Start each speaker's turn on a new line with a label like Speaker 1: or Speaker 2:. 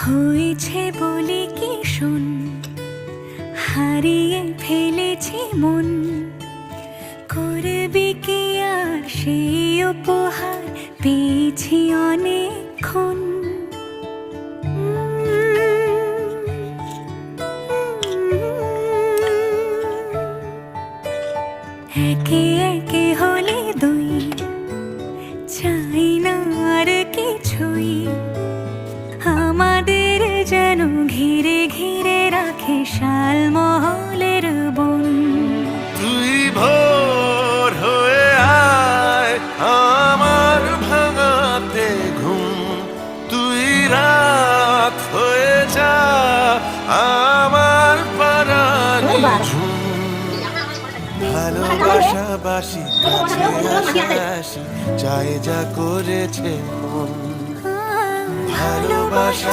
Speaker 1: হয়েছে বলে কি শোন, হারিয়ে ফেলেছি মন। করবি কি আর সেই উপহার পেয়েছি অনেকক্ষণ। একে একে হলে দুই, চাই না আর কিছুই। আমাদের যেন ঘিরে ঘিরে রাখে শালমহলের বন।
Speaker 2: তুই ভোর হয়ে আয় আমার ভাঙাতে ঘুম, তুই রাত হয়ে যা আমার পারানি ঝুম। ভালোবাসাবাসি কাছে আসি, চাই যা করেছে মন। ভালোবাসা